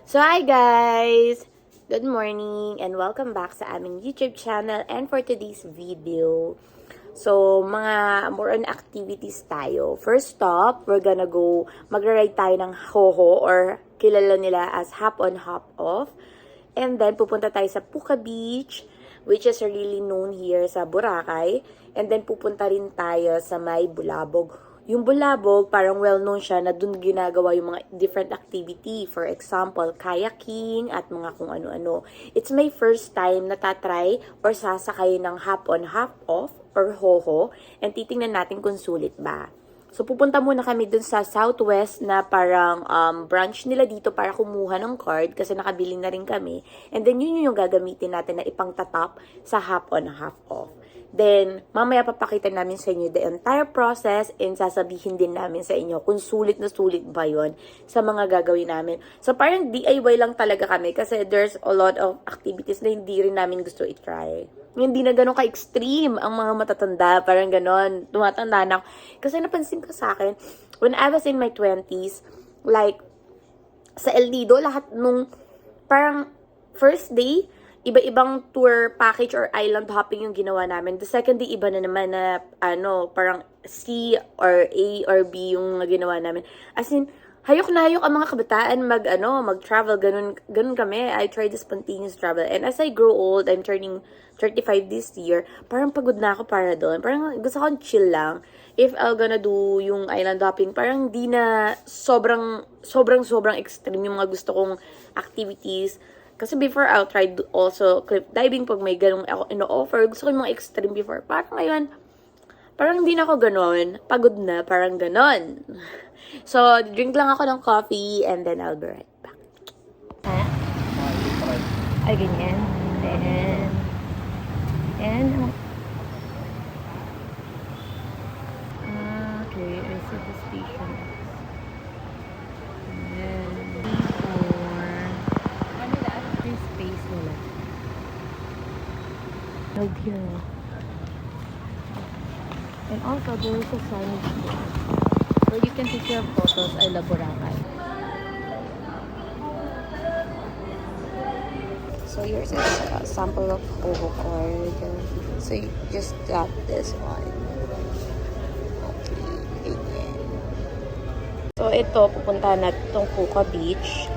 So hi guys! Good morning and welcome back sa aming YouTube channel and for today's video. So, mga more on activities tayo. First stop, we're gonna go, magra-ride tayo ng Hoho or kilala nila as hop on hop off. And then, pupunta tayo sa Puka Beach, which is really known here sa Boracay. And then, pupunta rin tayo sa may Bulabog. Yung Bulabog, parang well-known siya na dun ginagawa yung mga different activity. For example, kayaking at mga kung ano-ano. It's my first time na tatry or sasakay ng hop-on, hop-off or Hoho. And titingnan natin kung sulit ba. So, pupunta muna kami dun sa Southwest na parang branch nila dito para kumuha ng card kasi nakabili na rin kami. And then, yun yung gagamitin natin na ipang-tatap sa hop-on, hop-off. Then, mamaya papakita namin sa inyo the entire process and sasabihin din namin sa inyo kung sulit na sulit ba yun sa mga gagawin namin. So, parang DIY lang talaga kami kasi there's a lot of activities na hindi rin namin gusto i-try. Hindi na ganun ka-extreme ang mga matatanda, parang ganon, tumatanda na ako. Kasi napansin ko sa akin, when I was in my 20s, like, sa El Nido, lahat nung, parang, first day, iba-ibang tour package or island hopping yung ginawa namin. The second day, iba na naman na, parang C or A or B yung ginawa namin. As in, hayok na hayok ang mga kabataan mag-travel, ganun kami. I tried the spontaneous travel. And as I grow old, I'm turning 35 this year, parang pagod na ako para doon. Parang gusto ko chill lang. If I'm gonna do yung island hopping, parang di na sobrang extreme yung mga gusto kong activities. Kasi before, I'll try also cliff diving pag may ganung ako ino-offer. Gusto ko yung mga extreme before. Parang ngayon, parang hindi na ako ganon. Pagod na, parang ganon. So, drink lang ako ng coffee and then I'll be right back. Ha? Ay, ganyan. And okay, I see the station. And then, free space nila. Right here. And also, there is a signage there where you can take your photos ay Boracay. So here's a sample of Hoho card. So you just got this one. Okay, ganyan. So ito, pupunta na itong Puka Beach.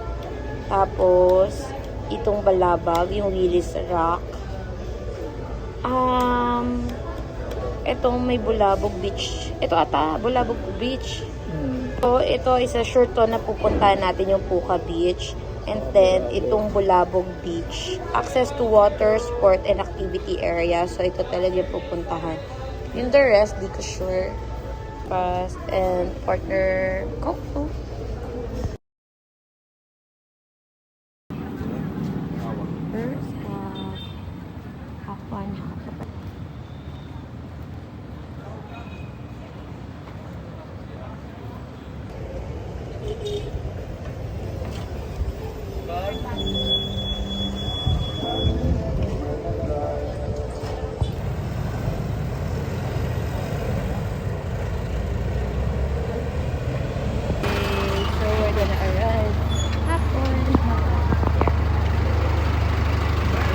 Tapos, itong Balabag, yung Willis Rock. Itong may Bulabog Beach. Ito ata, Bulabog Beach. So, ito isa short to na pupuntahan natin yung Puka Beach. And then, itong Bulabog Beach. Access to water, sport, and activity area. So, ito talaga yung pupuntahan. Yung the rest, di ko sure. Fast and partner Coco. First, half one, half.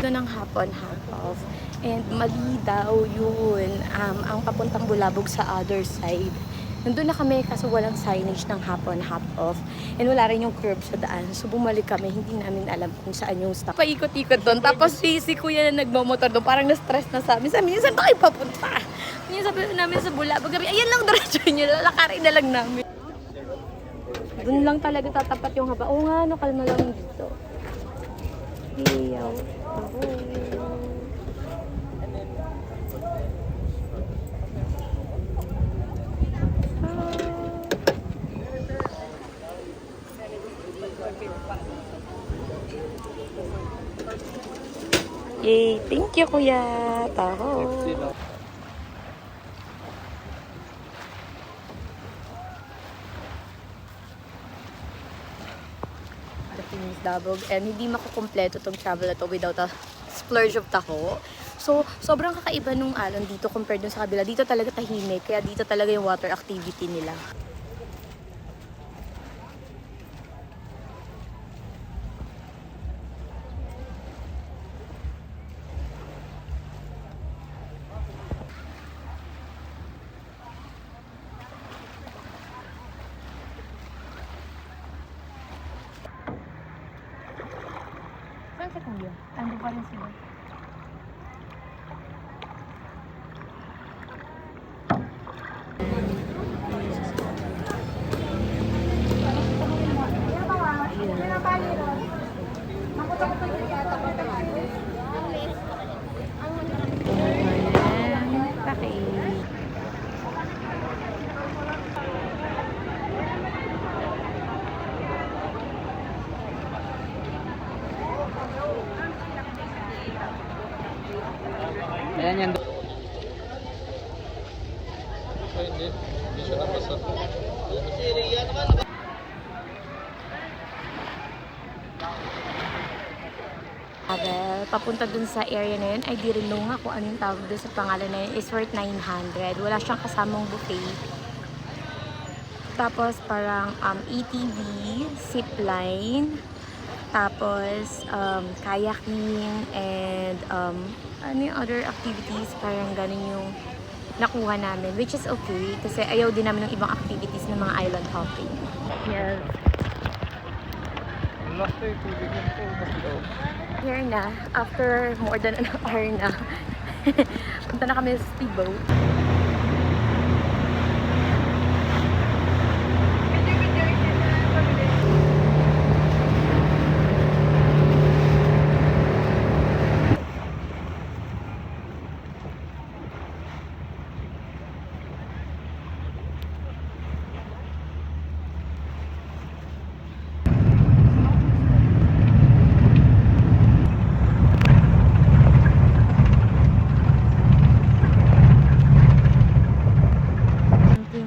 Ng hop-on, hop-off. And mali daw yun. Ang papuntang Bulabog sa other side. Nandun na kami kaso walang signage ng hop-on, hop-off. And wala rin yung curb sa daan. So bumalik kami. Hindi namin alam kung saan yung stop. Paikot-ikot doon. Tapos si kuya na nagmamotor doon. Parang na-stress na sa amin. Sabi niya, saan ba kayo papunta? Niya sabi namin sa Bulabog. Gabi, ayan lang diretso niyo. Lalakarin na lang namin. Doon lang talaga tatapat yung haba. Oo nga, no, kalma lang dito. Iyaw. Yay! Thank you, Kuya! Taho! Dabog and hindi makukumpleto tong travel na to without a splurge of taho. So, sobrang kakaiba nung alon dito compared dun sa kabila. Dito talaga tahimik, kaya dito talaga yung water activity nila. si Kuya? Ando pa rin sila. Ayan yan. Hindi siya napasa. Travel, papunta dun sa area na yun. I didn't know nga kung ano yung tawag dun sa pangalan na yun. It's worth 900. Wala siyang kasamang buffet. Tapos parang ATV, zipline, tapos kayaking, and ano yung other activities, parang ganun yung nakuha namin, which is okay kasi ayaw din namin ng ibang activities ng mga island hopping. Yes. Last day, tubig lang po. Mas daw. Here na, after more than an hour na, punta na kami sa speedboat.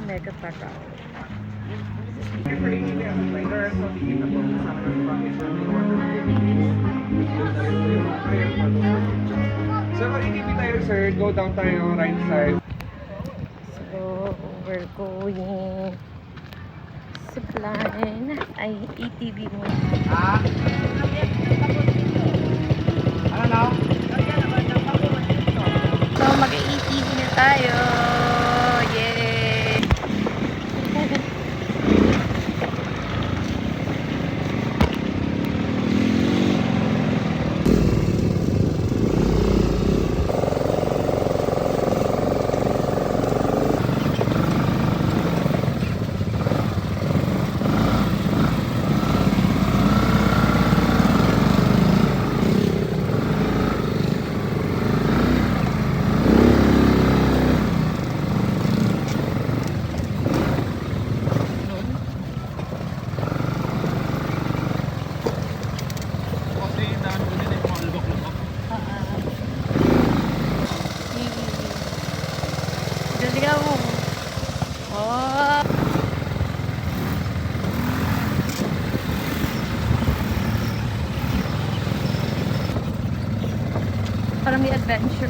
Mega Park. So, kung ATV tayo, sir, go down tayo, right side. So, we're going zipline. Ay, ATV mo. Ah? Ano na? So, mag-ATV na tayo. Yay! Kasi daan ko din yung mga lubak-lubak. Galing ka mo. Oh! Parang may adventure.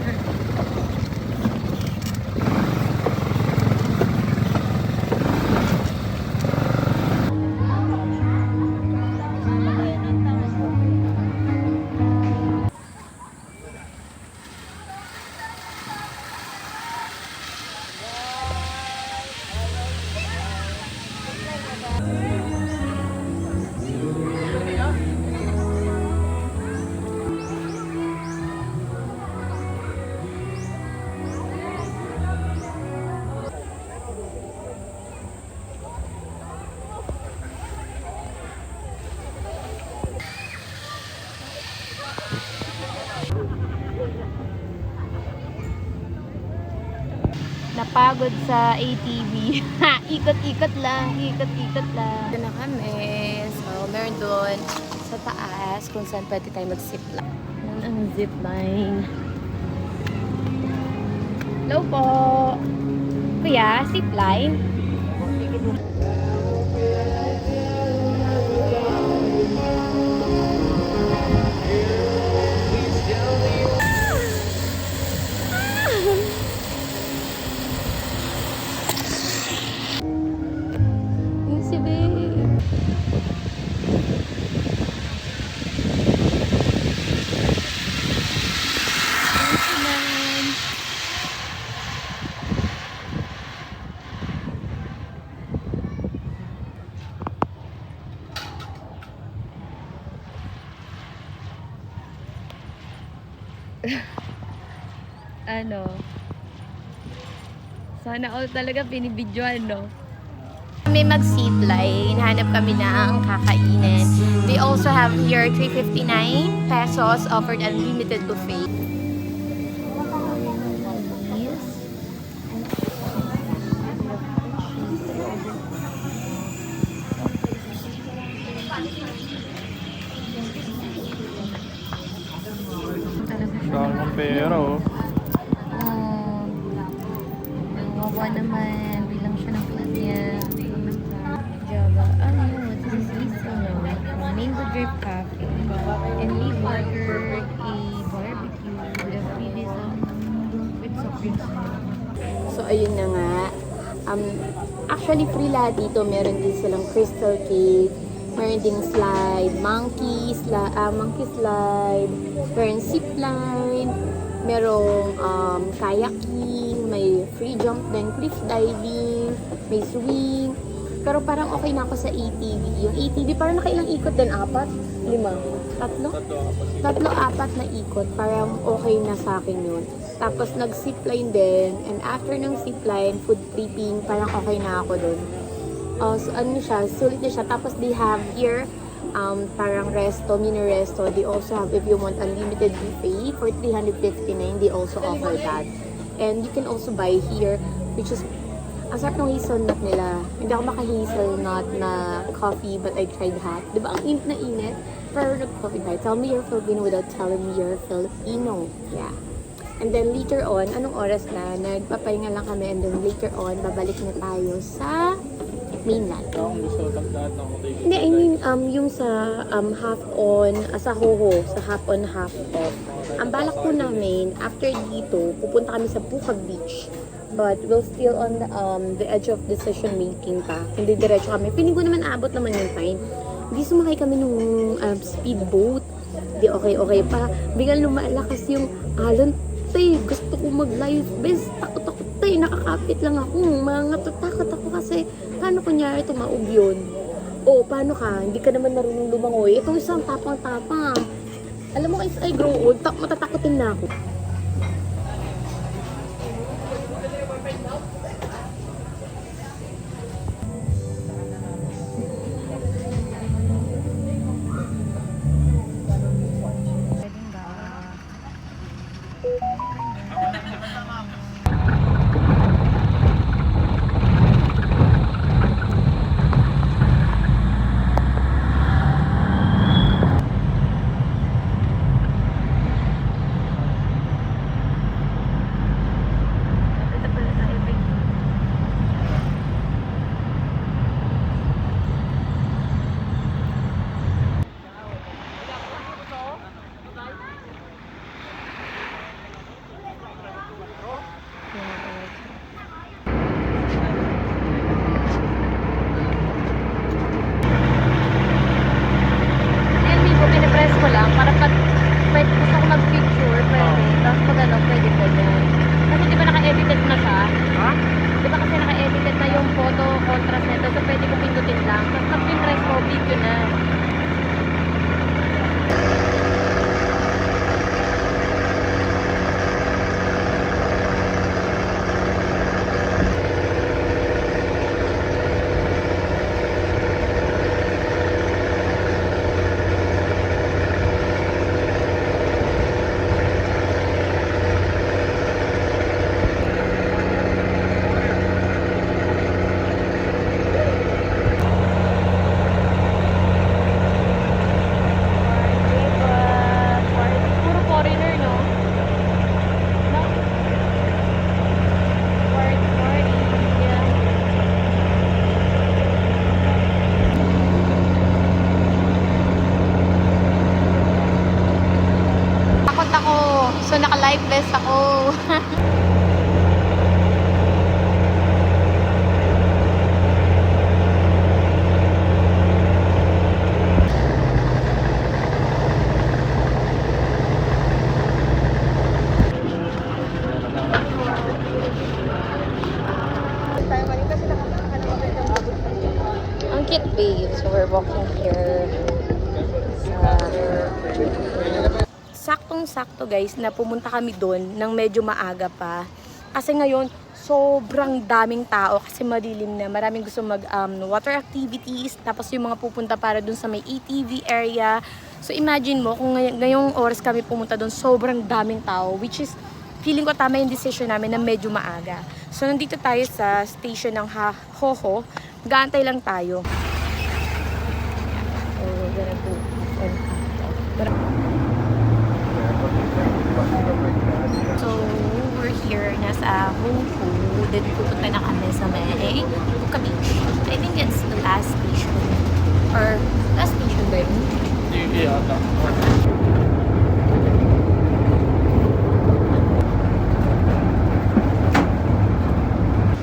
Napagod sa ATV. Ikot-ikot lang, ikot-ikot lang. Ito na kami. So, meron doon sa taas kung saan pwede tayo mag-zipline. Yan ang zipline. Hello po! Kuya, zipline? Si babe. ano, sana all talaga binibidyoan, no? Kami mag-zipline, hanap kami ng kakainin. We also have here 359 pesos offered unlimited buffet. Dahil mong pera, oh. Wawa naman. Bilang siya ng food niya. Java. Ano? This is Mango Drip Cafe. And we ordered a barbecue with a freebies with soft drinks. So, ayun na nga. Actually, free lahat dito. Meron din silang crystal cake. Meron ding slide, monkey slide. Meron zipline. Merong kayaking. May free jump din, cliff diving. May swing. Pero parang okay na ako sa ATV. Yung ATV, parang nakailang ikot din? 4? 5? Tatlo? Tatlo, 4 na ikot. Parang okay na sa akin yun. Tapos nag-zipline din. And after ng zipline, food tripping, parang okay na ako dun. So ano siya, sulit na siya. Tapos they have here, parang resto, mini resto. They also have, if you want unlimited buffet for 359, they also offer that. And you can also buy here, which is, ang sarap ng hazelnut nila. Hindi ako maka-hazelnut na coffee, but I tried hot. Diba ang init na init? Pero nag-coffee tayo. Tell me you're Filipino without telling me you're Filipino. Yeah. And then later on, anong oras na? Nagpapahinga lang kami and then later on, babalik na tayo sa mainland. Hindi, I mean, yung sa half on, sa Hoho, sa half on, half off. Ang balak po namin, after dito, pupunta kami sa Pucag Beach. But we'll still on the edge of decision making pa. Hindi diretso kami. Piling ko naman abot naman yung time. Hindi sumakay kami nung speedboat. Hindi okay pa. Biglang lumalakas yung alon. Tay, gusto ko mag-life vest. Takot ako, tay. Nakakapit lang ako. Mga tatakot ako kasi paano kunyari tumaob yun? O, paano ka? Hindi ka naman marunong lumangoy. Ito isang tapang-tapang. Alam mo, as I grow old, matatakotin na ako. So, naka-life vest ako. Ang cute, babe. So, we're walking here. Saktong saktong-sakto guys na pumunta kami doon ng medyo maaga pa. Kasi ngayon, sobrang daming tao kasi madilim na. Maraming gusto mag water activities. Tapos yung mga pupunta para doon sa may ATV area. So imagine mo, kung ngayong oras kami pumunta doon, sobrang daming tao. Which is, feeling ko tama yung decision namin na medyo maaga. So nandito tayo sa station ng Hoho. Gaantay lang tayo. So, we're here, nasa Hoho. Then pupunta na kami sa may Puka Beach. I think it's the last station. Or, last station ba yun? Hindi ata.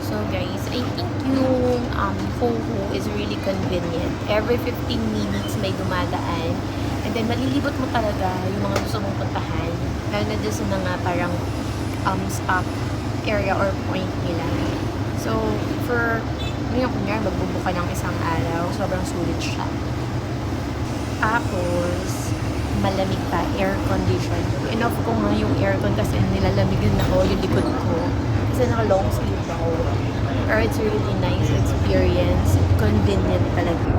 So guys, I think yung Hoho is really convenient. Every 15 minutes may dumadaan. And then malilibot mo talaga yung mga gusto mong puntahan. Lalo na dyan sa mga parang stop area or point nila. So, for ngayon, kunyari, magbubuka ng isang araw, sobrang sulit siya. Tapos, malamig pa, air condition. Enough ko nga yung aircon kasi nilalamigan ako yung likod ko. Kasi naka-long sleeve ako. Pero it's really nice experience. Convenient talaga.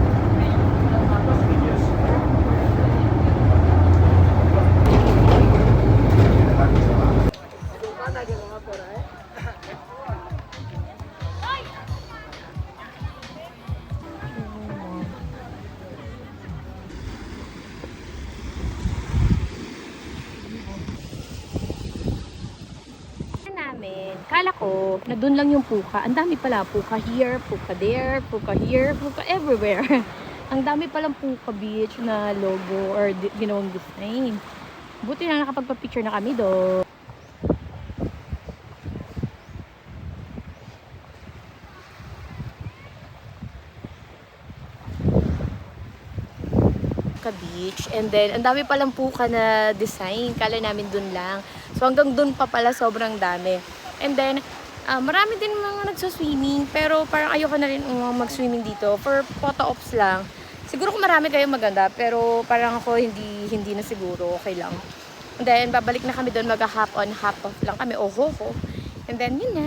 Kala ko na doon lang yung puka. Ang dami pala. Puka here, puka there, puka here, puka everywhere. Ang dami palang Puka Beach na logo or ginawang design. Buti na nakapagpa-picture na kami doon. Puka Beach. And then, ang dami palang puka na design. Kala namin doon lang. So, hanggang doon pa pala sobrang dami. And then, marami din mga nagsuswimming, pero parang ayoko na rin mag-swimming dito for photo ops lang. Siguro kung marami kayo maganda, pero parang ako hindi na siguro, okay lang. And then, babalik na kami doon, mag-hop on, hop off lang kami, Hoho. And then, yun na,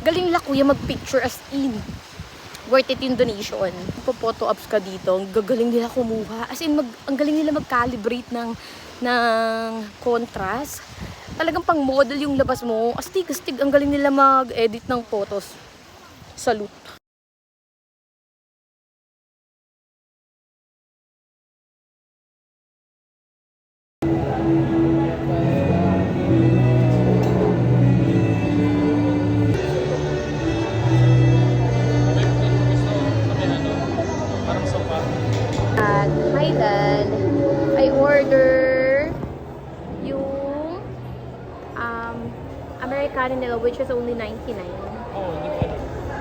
galing la kuya mag-picture as in. Worth it yung donation. Kung photo ops ka dito, ang gagaling nila kumuha. As in, ang galing nila mag-calibrate ng contrast. Talagang pang model yung labas mo. Astig. Ang galing nila mag-edit ng photos. Salute. At Highland, I order yung Americano nila, which is only 99.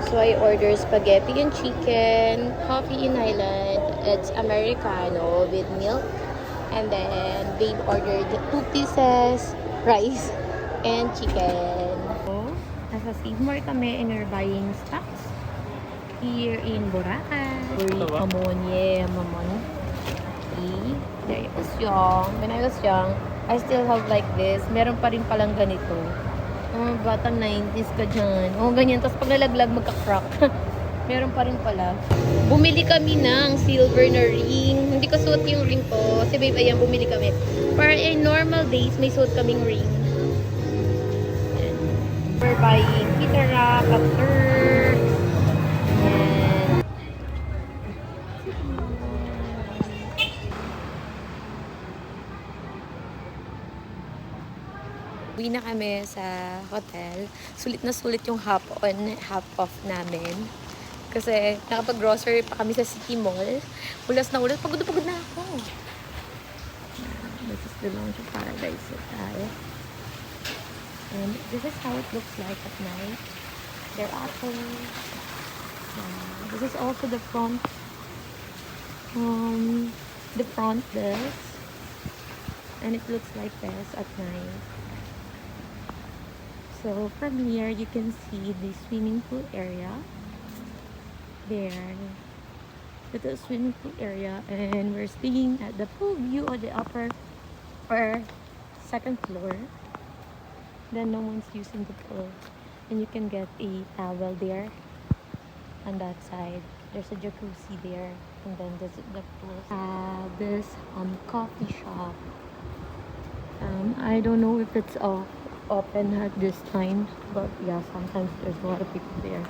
So I order spaghetti and chicken, coffee in Highland. It's Americano with milk. And then babe ordered 2 pieces rice and chicken. So, nasa Seymour kami and we're buying stocks here in Boracay. Mamon, yeah, mamon. Okay. There was young. When I was young, I still have like this. Meron pa rin palang ganito. Batang 90s ka dyan. Ganyan. Tapos pag nalaglag, magka-crack. Meron pa rin pala. Bumili kami ng silver na ring. Hindi ko suot yung ring ko. Kasi babe, ayan, bumili kami. Para in normal days, may suot kaming ring. Ayan. We're buying kitara, cutter. Ayan. Uwi na kami sa hotel. Sulit na sulit yung hop on, hop off namin. Kasi nakapag-grocery pa kami sa City Mall. Ulas na ulas. Pagod na ako. This is the Lounge of Paradise Hotel. And this is how it looks like at night. There are apples. This is also the front desk. And it looks like this at night. So from here, you can see the swimming pool area. There. to the swimming pool area, and we're staying at the pool view on the upper or second floor. Then no one's using the pool, and you can get a towel there on that side. There's a jacuzzi there, and then there's the pool. This coffee shop. I don't know if it's open at this time, but yeah, sometimes there's a lot of people there.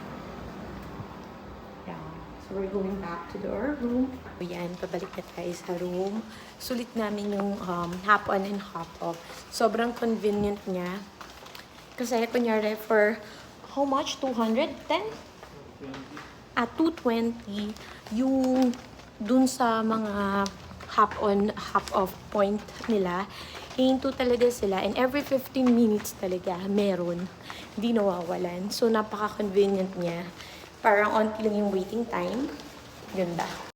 Yeah, so we're going back to our room. Yan, pabalik na tayo sa room. Sulit namin yung hop on and hop off. Sobrang convenient niya. Kasi kunyari for how much? 210? At 220 yung dun sa mga hop on, hop off point nila, hinto talaga sila, and every 15 minutes talaga meron, hindi nawawalan. So napaka-convenient niya, parang onti lang yung waiting time. Ganda.